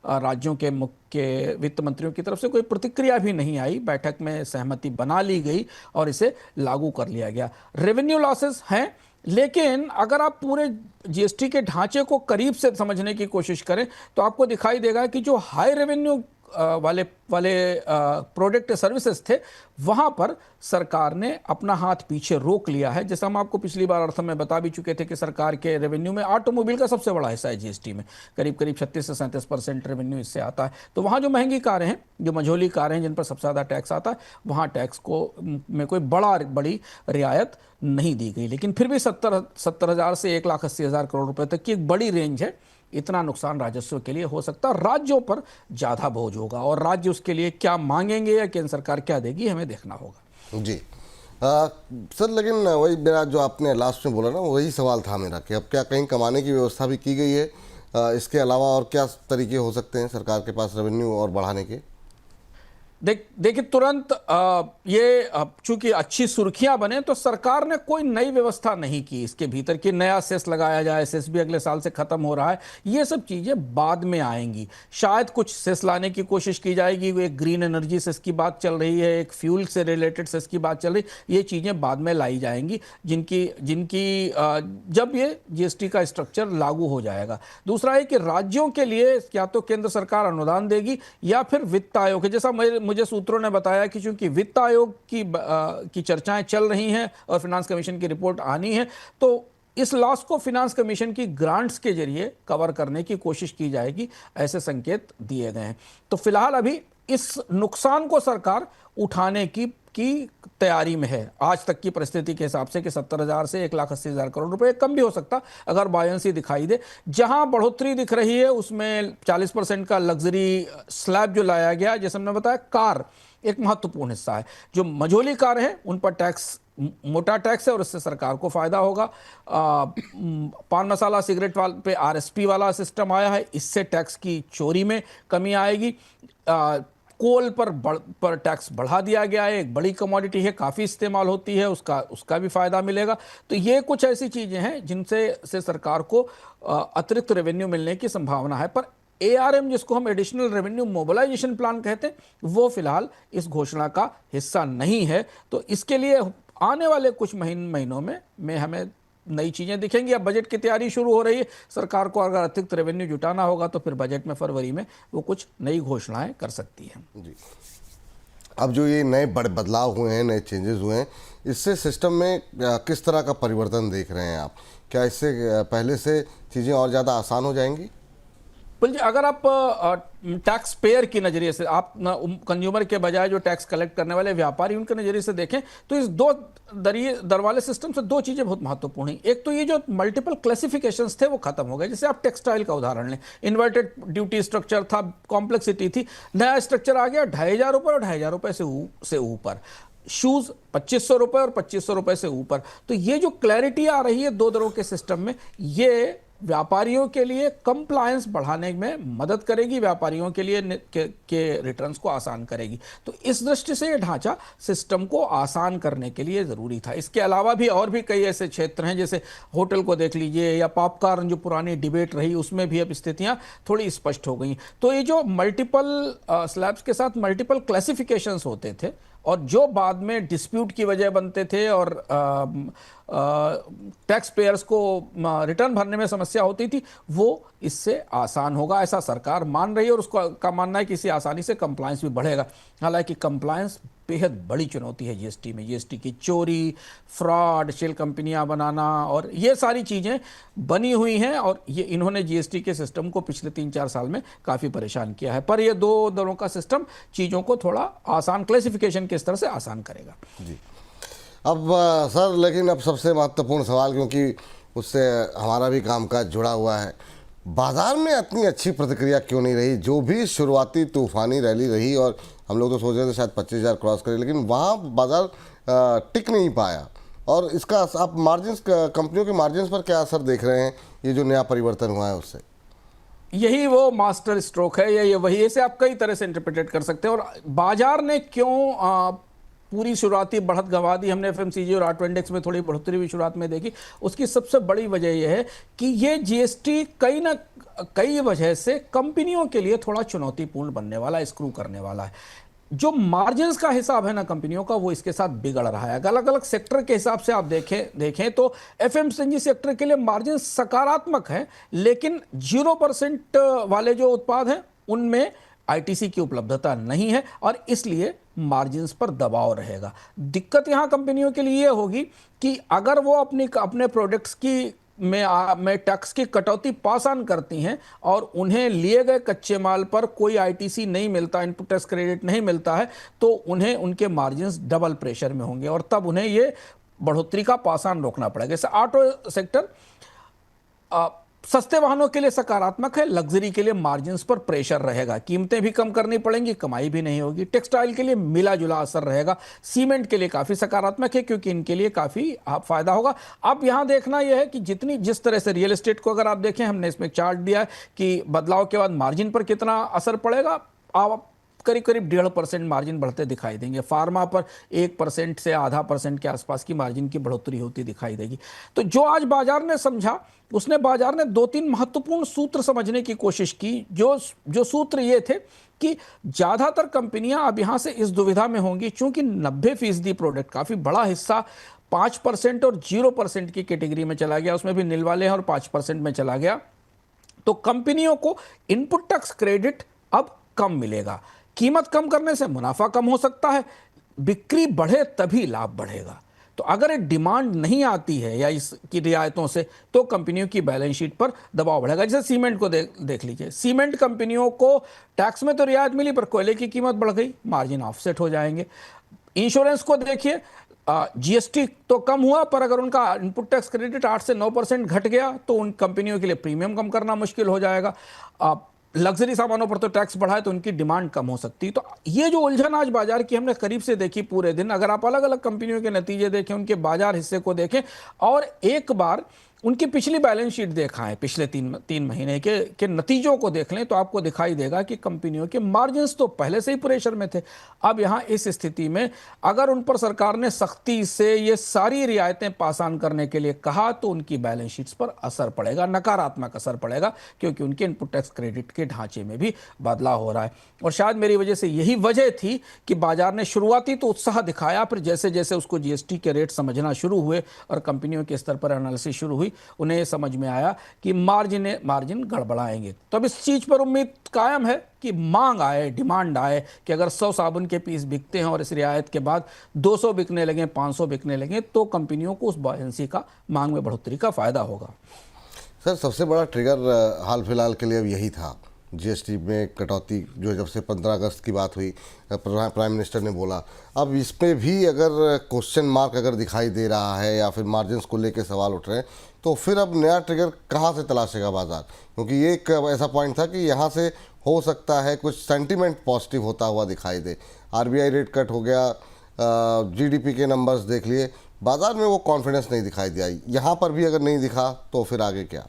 राज्यों के मुख्य वित्त मंत्रियों की तरफ से कोई प्रतिक्रिया भी नहीं आई। बैठक में सहमति बना ली गई और इसे लागू कर लिया गया। रेवेन्यू लॉसेस हैं, लेकिन अगर आप पूरे जीएसटी के ढांचे को करीब से समझने की कोशिश करें तो आपको दिखाई देगा कि जो हाई रेवेन्यू वाले प्रोडक्ट सर्विसेज थे, वहां पर सरकार ने अपना हाथ पीछे रोक लिया है। जैसा हम आपको पिछली बार अर्थ में बता भी चुके थे कि सरकार के रेवेन्यू में ऑटोमोबाइल का सबसे बड़ा हिस्सा है जीएसटी में, करीब 36 से 37% रेवेन्यू इससे आता है। तो वहां जो महंगी कारें हैं, जो मझोली कारें हैं, जिन पर सबसे ज़्यादा टैक्स आता है, वहां टैक्स में कोई बड़ी रियायत नहीं दी गई। लेकिन फिर भी 70,000 से 1,80,000 करोड़ रुपए तक की एक बड़ी रेंज है। इतना नुकसान राजस्व के लिए हो सकता है, राज्यों पर ज़्यादा बोझ होगा, और राज्य उसके लिए क्या मांगेंगे या केंद्र सरकार क्या देगी, हमें देखना होगा। जी सर, लेकिन वही मेरा जो आपने लास्ट में बोला ना, वही सवाल था मेरा कि अब क्या कहीं कमाने की व्यवस्था भी की गई है? इसके अलावा और क्या तरीके हो सकते हैं सरकार के पास रेवेन्यू और बढ़ाने के? देखिए, तुरंत चूंकि अच्छी सुर्खियां बने, तो सरकार ने कोई नई व्यवस्था नहीं की इसके भीतर कि नया सेस लगाया जाए, सेस भी अगले साल से खत्म हो रहा है, ये सब चीजें बाद में आएंगी। शायद कुछ सेस लाने की कोशिश की जाएगी, एक ग्रीन एनर्जी सेस की बात चल रही है, एक फ्यूल से रिलेटेड सेस की बात चल रही है, ये चीजें बाद में लाई जाएंगी, जिनकी जब ये जीएसटी का स्ट्रक्चर लागू हो जाएगा। दूसरा है कि राज्यों के लिए या तो केंद्र सरकार अनुदान देगी या फिर वित्त आयोग, जैसा मुझे सूत्रों ने बताया कि चूंकि वित्त आयोग की चर्चाएं चल रही हैं और फिनांस कमीशन की रिपोर्ट आनी है, तो इस लॉस को फिनांस कमीशन की ग्रांट्स के जरिए कवर करने की कोशिश की जाएगी, ऐसे संकेत दिए गए हैं। तो फिलहाल अभी इस नुकसान को सरकार उठाने की तैयारी में है। आज तक की परिस्थिति के हिसाब से कि 70,000 से 1,80,000 करोड़ रुपए, कम भी हो सकता अगर बायंसी दिखाई दे। जहां बढ़ोतरी दिख रही है उसमें 40% का लग्जरी स्लैब जो लाया गया, जैसे हमने बताया, कार एक महत्वपूर्ण हिस्सा है। जो मझोली कार है उन पर टैक्स मोटा टैक्स है और इससे सरकार को फायदा होगा। पान मसाला सिगरेट पे आरएसपी वाला सिस्टम आया है, इससे टैक्स की चोरी में कमी आएगी। कोल पर टैक्स बढ़ा दिया गया है, एक बड़ी कमोडिटी है, काफ़ी इस्तेमाल होती है, उसका भी फायदा मिलेगा। तो ये कुछ ऐसी चीज़ें हैं जिनसे सरकार को अतिरिक्त रेवेन्यू मिलने की संभावना है। पर एआरएम, जिसको हम एडिशनल रेवेन्यू मोबिलाइजेशन प्लान कहते हैं, वो फिलहाल इस घोषणा का हिस्सा नहीं है। तो इसके लिए आने वाले कुछ महीनों में हमें नई चीजें दिखेंगी। अब बजट की तैयारी शुरू हो रही है, सरकार को अगर अतिरिक्त रेवेन्यू जुटाना होगा तो फिर बजट में फरवरी में वो कुछ नई घोषणाएं कर सकती है। जी, अब जो ये नए बड़े बदलाव हुए हैं, नए चेंजेस हुए हैं, इससे सिस्टम में किस तरह का परिवर्तन देख रहे हैं आप? क्या इससे पहले से चीज़ें और ज़्यादा आसान हो जाएंगी? अगर आप टैक्स पेयर की नजरिए से, आप कंज्यूमर के बजाय जो टैक्स कलेक्ट करने वाले व्यापारी उनके नजरिए से देखें, तो इस दो दर वाले सिस्टम से दो चीजें बहुत महत्वपूर्ण हैं। एक तो ये जो मल्टीपल क्लासिफिकेशंस थे वो खत्म हो गए। जैसे आप टेक्सटाइल का उदाहरण लें, इन्वर्टेड ड्यूटी स्ट्रक्चर था, कॉम्प्लेक्सिटी थी, नया स्ट्रक्चर आ गया 2500 रुपये और 2500 रुपये से ऊपर, शूज 2500 रुपये और 2500 रुपये से ऊपर। तो ये जो क्लैरिटी आ रही है दो दरों के सिस्टम में, ये व्यापारियों के लिए कंप्लायंस बढ़ाने में मदद करेगी, व्यापारियों के लिए के रिटर्न्स को आसान करेगी। तो इस दृष्टि से ये ढांचा सिस्टम को आसान करने के लिए ज़रूरी था। इसके अलावा भी और भी कई ऐसे क्षेत्र हैं, जैसे होटल को देख लीजिए, या पॉपकॉर्न जो पुरानी डिबेट रही उसमें भी अब स्थितियां थोड़ी स्पष्ट हो गई। तो ये जो मल्टीपल स्लैब्स के साथ मल्टीपल क्लासिफिकेशंस होते थे और जो बाद में डिस्प्यूट की वजह बनते थे और टैक्स पेयर्स को रिटर्न भरने में समस्या होती थी, वो इससे आसान होगा, ऐसा सरकार मान रही है। और उसका मानना है कि इससे आसानी से कंप्लायंस भी बढ़ेगा। हालांकि कंप्लायंस बेहद बड़ी चुनौती है जीएसटी में। जीएसटी की चोरी, फ्रॉड, शेल कंपनियां बनाना और ये सारी चीज़ें बनी हुई हैं और ये इन्होंने जीएसटी के सिस्टम को पिछले 3-4 साल में काफ़ी परेशान किया है। पर ये दो दरों का सिस्टम चीज़ों को थोड़ा आसान, क्लासिफिकेशन किस तरह से आसान करेगा। जी, अब सर, लेकिन अब सबसे महत्वपूर्ण सवाल, क्योंकि उससे हमारा भी कामकाज जुड़ा हुआ है, बाज़ार में इतनी अच्छी प्रतिक्रिया क्यों नहीं रही? जो भी शुरुआती तूफ़ानी रैली रही, और हम लोग तो सोच रहे थे शायद 25,000 क्रॉस करे, लेकिन वहाँ बाज़ार टिक नहीं पाया। और इसका आप मार्जिन्स, कंपनियों के मार्जिन्स पर क्या असर देख रहे हैं, ये जो नया परिवर्तन हुआ है उससे? यही वो मास्टर स्ट्रोक है, या ये वही, इसे आप कई तरह से इंटरप्रेटेट कर सकते हैं। और बाजार ने क्यों पूरी शुरुआती बढ़त गंवा दी, हमने एफएमसीजी और ऑटो इंडेक्स में थोड़ी बढ़ोतरी भी शुरुआत में देखी, उसकी सबसे बड़ी वजह यह है कि ये जीएसटी कई ना कई वजह से कंपनियों के लिए थोड़ा चुनौतीपूर्ण बनने वाला है, स्क्रू करने वाला है। जो मार्जिन्स का हिसाब है ना कंपनियों का, वो इसके साथ बिगड़ रहा है। अलग अलग सेक्टर के हिसाब से आप देखें तो एफएमसीजी सेक्टर के लिए मार्जिन सकारात्मक है, लेकिन 0% वाले जो उत्पाद हैं उनमें आईटीसी की उपलब्धता नहीं है और इसलिए मार्जिन्स पर दबाव रहेगा। दिक्कत यहां कंपनियों के लिए होगी कि अगर वो अपने प्रोडक्ट्स की में टैक्स की कटौती पास ऑन करती हैं और उन्हें लिए गए कच्चे माल पर कोई आईटीसी नहीं मिलता, इनपुट टैक्स क्रेडिट नहीं मिलता है, तो उन्हें उनके मार्जिन्स डबल प्रेशर में होंगे और तब उन्हें ये बढ़ोतरी का पास ऑन रोकना पड़ेगा। जैसे ऑटो सेक्टर सस्ते वाहनों के लिए सकारात्मक है, लग्जरी के लिए मार्जिन्स पर प्रेशर रहेगा, कीमतें भी कम करनी पड़ेंगी, कमाई भी नहीं होगी। टेक्सटाइल के लिए मिला जुला असर रहेगा। सीमेंट के लिए काफ़ी सकारात्मक है क्योंकि इनके लिए काफ़ी फायदा होगा। अब यहाँ देखना यह है कि जिस तरह से रियल एस्टेट को अगर आप देखें, हमने इसमें एक चार्ट दिया है कि बदलाव के बाद मार्जिन पर कितना असर पड़ेगा। आप करीब 1.5% मार्जिन बढ़ते दिखाई देंगे। फार्मा पर 1% से आधा % के आसपास की मार्जिन की बढ़ोतरी होती दिखाई देगी। तो जो आज बाजार ने समझा, बाजार ने 2-3 महत्वपूर्ण सूत्र समझने की कोशिश की। जो सूत्र ये थे कि ज़्यादातर कंपनियां अब यहां से इस दुविधा में होंगी, चूंकि 90% प्रोडक्ट, काफ़ी बड़ा हिस्सा 5% और 0% की कैटेगरी में चला गया, उसमें भी नील वाले हैं, और 5% में चला गया। तो कंपनियों को इनपुट टैक्स क्रेडिट अब कम मिलेगा। कीमत कम करने से मुनाफा कम हो सकता है, बिक्री बढ़े तभी लाभ बढ़ेगा। तो अगर एक डिमांड नहीं आती है या इसकी रियायतों से, तो कंपनियों की बैलेंस शीट पर दबाव बढ़ेगा। जैसे सीमेंट को देख लीजिए, सीमेंट कंपनियों को टैक्स में तो रियायत मिली पर कोयले की कीमत बढ़ गई, मार्जिन ऑफसेट हो जाएंगे। इंश्योरेंस को देखिए, जीएसटी तो कम हुआ पर अगर उनका इनपुट टैक्स क्रेडिट 8 से 9% घट गया तो उन कंपनियों के लिए प्रीमियम कम करना मुश्किल हो जाएगा। लग्जरी सामानों पर तो टैक्स बढ़ाए तो उनकी डिमांड कम हो सकती है। तो ये जो उलझन आज बाजार की हमने करीब से देखी पूरे दिन, अगर आप अलग अलग कंपनियों के नतीजे देखें, उनके बाजार हिस्से को देखें और एक बार उनकी पिछली बैलेंस शीट देखा है, पिछले तीन महीने के नतीजों को देख लें तो आपको दिखाई देगा कि कंपनियों के मार्जिन्स तो पहले से ही प्रेशर में थे। अब यहाँ इस स्थिति में अगर उन पर सरकार ने सख्ती से ये सारी रियायतें पास ऑन करने के लिए कहा तो उनकी बैलेंस शीट्स पर असर पड़ेगा, नकारात्मक असर पड़ेगा, क्योंकि उनके इनपुट टैक्स क्रेडिट के ढांचे में भी बदलाव हो रहा है। और शायद मेरी वजह से यही वजह थी कि बाजार ने शुरुआती तो उत्साह दिखाया, फिर जैसे जैसे उसको जीएसटी के रेट समझना शुरू हुए और कंपनियों के स्तर पर एनालिसिस शुरू हुई, उन्हें ये समझ में आया कि मार्जिन गड़बड़ाएंगे। तो अब इस चीज पर उम्मीद कायम है कि मांग आए, डिमांड आए कि अगर 100 साबुन के पीस बिकते हैं और इस रियायत के बाद 200 बिकने लगे, 500 बिकने लगे, तो कंपनियों को उस बॉयंसी का, मांग में बढ़ोतरी का फायदा होगा। सर, सबसे बड़ा ट्रिगर हाल फिलहाल के लिए अब यही था, जीएसटी में कटौती जो जब से 15 अगस्त की बात हुई, प्राइम मिनिस्टर ने बोला। अब इस पे भी अगर क्वेश्चन मार्क अगर दिखाई दे रहा है या फिर मार्जिन्स को लेके सवाल उठ रहे हैं, तो फिर अब नया ट्रिगर कहाँ से तलाशेगा बाजार? क्योंकि ये एक ऐसा पॉइंट था कि यहाँ से हो सकता है कुछ सेंटीमेंट पॉजिटिव होता हुआ दिखाई दे। आरबीआई रेट कट हो गया, जीडीपी के नंबर्स देख लिए, बाजार में वो कॉन्फिडेंस नहीं दिखाई दिया। यहाँ पर भी अगर नहीं दिखा तो फिर आगे क्या?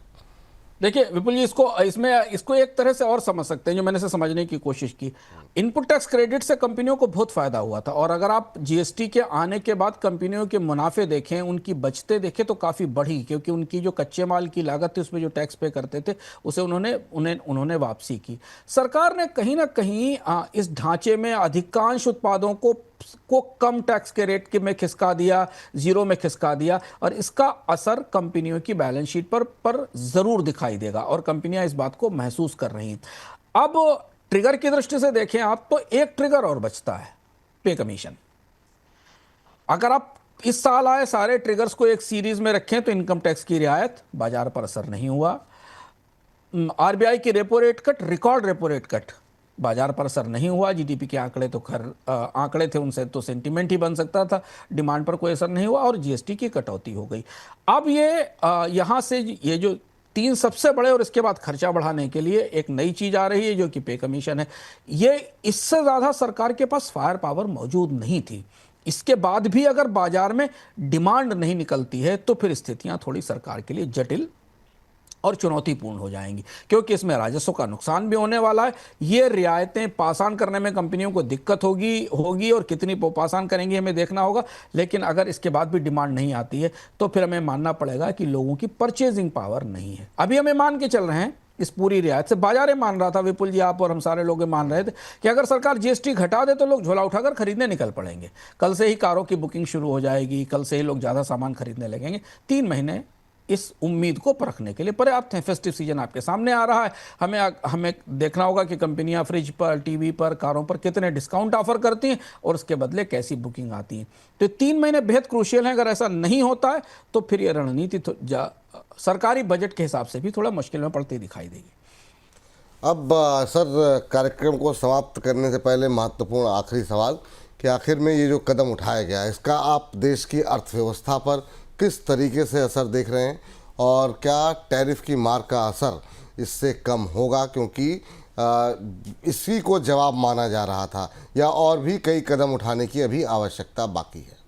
देखिए विपुल जी, इसको एक तरह से और समझ सकते हैं, जो मैंने से समझने की कोशिश की। इनपुट टैक्स क्रेडिट से कंपनियों को बहुत फायदा हुआ था, और अगर आप जीएसटी के आने के बाद कंपनियों के मुनाफे देखें, उनकी बचतें देखें तो काफ़ी बढ़ी, क्योंकि उनकी जो कच्चे माल की लागत थी उसमें जो टैक्स पे करते थे उसे उन्होंने वापसी की। सरकार ने कहीं ना कहीं इस ढांचे में अधिकांश उत्पादों को कम टैक्स के रेट में खिसका दिया, जीरो में खिसका दिया, और इसका असर कंपनियों की बैलेंस शीट पर जरूर दिखाई देगा और कंपनियां इस बात को महसूस कर रही हैं। अब ट्रिगर की दृष्टि से देखें आप, तो एक ट्रिगर और बचता है, पे कमीशन। अगर आप इस साल आए सारे ट्रिगर्स को एक सीरीज में रखें तो इनकम टैक्स की रियायत, बाजार पर असर नहीं हुआ। आरबीआई की repo rate cut, record repo rate cut, बाजार पर असर नहीं हुआ। जीडीपी के आंकड़े तो आंकड़े थे, उनसे तो सेंटीमेंट ही बन सकता था, डिमांड पर कोई असर नहीं हुआ, और जीएसटी की कटौती हो गई। अब यहाँ से ये जो तीन सबसे बड़े और इसके बाद खर्चा बढ़ाने के लिए एक नई चीज आ रही है जो कि पे कमीशन है। ये इससे ज्यादा सरकार के पास फायर पावर मौजूद नहीं थी। इसके बाद भी अगर बाजार में डिमांड नहीं निकलती है तो फिर स्थितियां थोड़ी सरकार के लिए जटिल और चुनौतीपूर्ण हो जाएंगी, क्योंकि इसमें राजस्व का नुकसान भी होने वाला है। ये रियायतें पास ऑन करने में कंपनियों को दिक्कत होगी और कितनी पास ऑन करेंगी हमें देखना होगा। लेकिन अगर इसके बाद भी डिमांड नहीं आती है तो फिर हमें मानना पड़ेगा कि लोगों की परचेजिंग पावर नहीं है। अभी हमें मान के चल रहे हैं इस पूरी रियायत से, बाजार मान रहा था, विपुल जी आप और हम सारे लोग मान रहे थे कि अगर सरकार जीएसटी घटा दे तो लोग झोला उठाकर खरीदने निकल पड़ेंगे। कल से ही कारों की बुकिंग शुरू हो जाएगी, कल से ही लोग ज़्यादा सामान खरीदने लगेंगे। 3 महीने इस उम्मीद को परखने के लिए पर्याप्त हैं। फेस्टिव सीजन आपके सामने आ रहा है, हमें देखना होगा कि कंपनियां फ्रिज पर, टीवी पर, कारों पर कितने डिस्काउंट ऑफर करती हैं और उसके बदले कैसी बुकिंग आती है। तो 3 महीने बेहद क्रूशियल हैं। अगर ऐसा नहीं होता है तो फिर ये रणनीति तो सरकारी बजट के हिसाब से भी थोड़ा मुश्किल में पड़ती दिखाई देगी। अब सर, कार्यक्रम को समाप्त करने से पहले महत्वपूर्ण आखिरी सवाल कि आखिर में ये जो कदम उठाया गया, इसका आप देश की अर्थव्यवस्था पर किस तरीके से असर देख रहे हैं, और क्या टैरिफ की मार का असर इससे कम होगा, क्योंकि इसी को जवाब माना जा रहा था, या और भी कई कदम उठाने की अभी आवश्यकता बाकी है?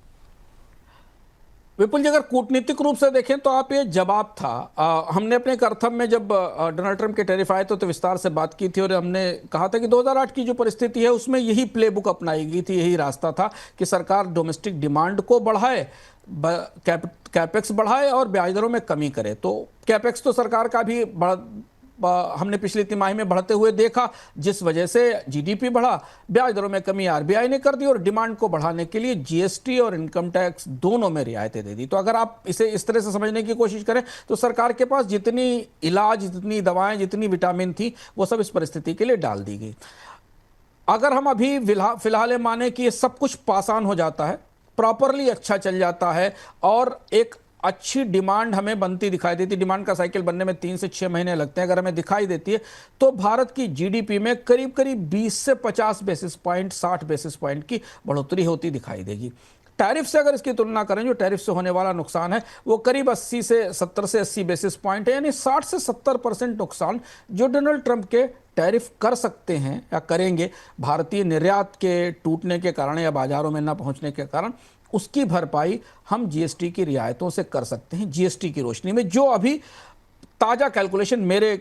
विपुल जी, अगर कूटनीतिक रूप से देखें तो आप ये जवाब था। हमने अपने करथम में जब डोनाल्ड ट्रंप के टैरिफ आए तो विस्तार से बात की थी और हमने कहा था कि 2008 की जो परिस्थिति है उसमें यही प्लेबुक अपनाई गई थी, यही रास्ता था कि सरकार डोमेस्टिक डिमांड को बढ़ाए, कैपेक्स बढ़ाए और ब्याज दरों में कमी करे। तो कैपेक्स तो सरकार का भी हमने पिछली तिमाही में बढ़ते हुए देखा, जिस वजह से जीडीपी बढ़ा। ब्याज दरों में कमी आरबीआई ने कर दी और डिमांड को बढ़ाने के लिए जीएसटी और इनकम टैक्स दोनों में रियायतें दे दी। तो अगर आप इसे इस तरह से समझने की कोशिश करें तो सरकार के पास जितनी इलाज, जितनी दवाएं, जितनी विटामिन थी वो सब इस परिस्थिति के लिए डाल दी गई। अगर हम अभी फिलहाल माने कि ये सब कुछ पास ऑन हो जाता है, प्रॉपरली अच्छा चल जाता है और एक अच्छी डिमांड हमें बनती दिखाई देती, डिमांड का साइकिल बनने में 3 से 6 महीने लगते हैं, अगर हमें दिखाई देती है तो भारत की जीडीपी में करीब करीब 20 से 50 बेसिस पॉइंट, 60 बेसिस पॉइंट की बढ़ोतरी होती दिखाई देगी। टैरिफ से अगर इसकी तुलना करें, जो टैरिफ से होने वाला नुकसान है वो करीब 70 से 80 बेसिस पॉइंट है, यानी 60 से 70% नुकसान जो डोनाल्ड ट्रंप के टैरिफ कर सकते हैं या करेंगे भारतीय निर्यात के टूटने के कारण या बाजारों में न पहुंचने के कारण, उसकी भरपाई हम जीएसटी की रियायतों से कर सकते हैं। जीएसटी की रोशनी में जो अभी ताज़ा कैलकुलेशन मेरे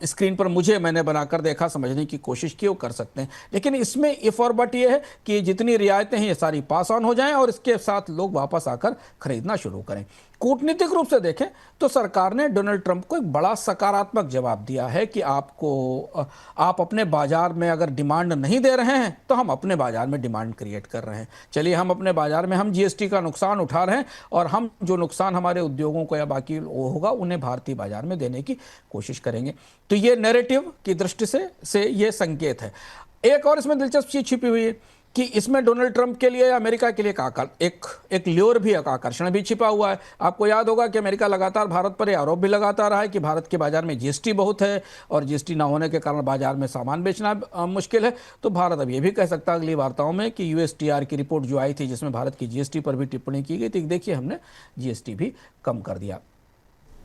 स्क्रीन पर मैंने बनाकर देखा, समझने की कोशिश की, वो कर सकते हैं। लेकिन इसमें इफ और बट ये है कि जितनी रियायतें हैं ये सारी पास ऑन हो जाएं और इसके साथ लोग वापस आकर खरीदना शुरू करें। कूटनीतिक रूप से देखें तो सरकार ने डोनाल्ड ट्रंप को एक बड़ा सकारात्मक जवाब दिया है कि आप अपने बाजार में अगर डिमांड नहीं दे रहे हैं तो हम अपने बाजार में डिमांड क्रिएट कर रहे हैं। चलिए, हम अपने बाजार में हम जीएसटी का नुकसान उठा रहे हैं और हम जो नुकसान हमारे उद्योगों को या बाकी होगा उन्हें भारतीय बाजार में देने की कोशिश करेंगे। तो ये नैरेटिव की दृष्टि से ये संकेत है। एक और इसमें दिलचस्प चीज छिपी हुई है कि इसमें डोनाल्ड ट्रंप के लिए, अमेरिका के लिए एक ल्योर भी, एक आकर्षण भी छिपा हुआ है। आपको याद होगा कि अमेरिका लगातार भारत पर यह आरोप भी लगाता रहा है कि भारत के बाजार में जीएसटी बहुत है और जीएसटी ना होने के कारण बाजार में सामान बेचना मुश्किल है। तो भारत अब ये भी कह सकता है अगली वार्ताओं में कि यूएसटीआर की रिपोर्ट जो आई थी जिसमें भारत की जीएसटी पर भी टिप्पणी की गई थी, देखिए हमने जीएसटी भी कम कर दिया।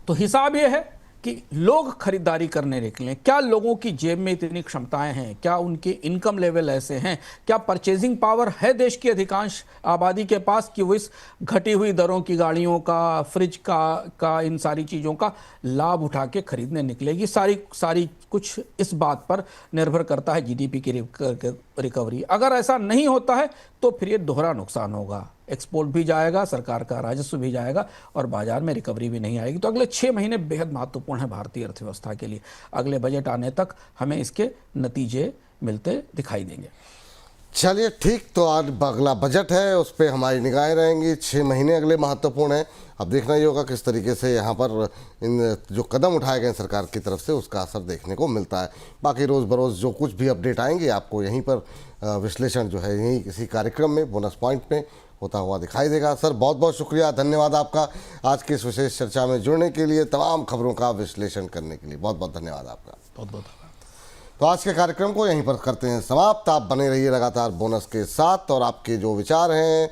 तो हिसाब यह है कि लोग खरीदारी करने निकलें। क्या लोगों की जेब में इतनी क्षमताएं हैं? क्या उनके इनकम लेवल ऐसे हैं? क्या परचेजिंग पावर है देश की अधिकांश आबादी के पास कि वो इस घटी हुई दरों की गाड़ियों का, फ्रिज का इन सारी चीज़ों का लाभ उठा के खरीदने निकलेगी? सारी कुछ इस बात पर निर्भर करता है जीडीपी की रिकवरी। अगर ऐसा नहीं होता है तो फिर ये दोहरा नुकसान होगा। एक्सपोर्ट भी जाएगा, सरकार का राजस्व भी जाएगा और बाजार में रिकवरी भी नहीं आएगी। तो अगले 6 महीने बेहद महत्वपूर्ण है भारतीय अर्थव्यवस्था के लिए। अगले बजट आने तक हमें इसके नतीजे मिलते दिखाई देंगे। चलिए ठीक, तो आज अगला बजट है, उस पर हमारी निगाहें रहेंगी। 6 महीने अगले महत्वपूर्ण हैं। अब देखना ही होगा किस तरीके से यहाँ पर इन जो कदम उठाए गए सरकार की तरफ से उसका असर देखने को मिलता है। बाकी रोज़ बरोज़ जो कुछ भी अपडेट आएंगे आपको यहीं पर विश्लेषण जो है यहीं किसी कार्यक्रम में बोनस पॉइंट में होता हुआ दिखाई देगा। सर बहुत बहुत शुक्रिया, धन्यवाद आपका आज की इस विशेष चर्चा में जुड़ने के लिए, तमाम खबरों का विश्लेषण करने के लिए बहुत बहुत धन्यवाद आपका। बहुत बहुत। तो आज के कार्यक्रम को यहीं पर करते हैं समाप्त। आप बने रहिए लगातार बोनस के साथ और आपके जो विचार हैं,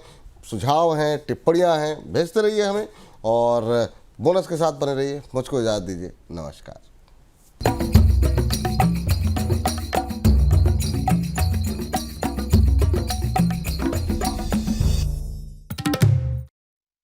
सुझाव हैं, टिप्पणियां हैं भेजते रहिए हमें और बोनस के साथ बने रहिए। मुझको इजाज़त दीजिए, नमस्कार।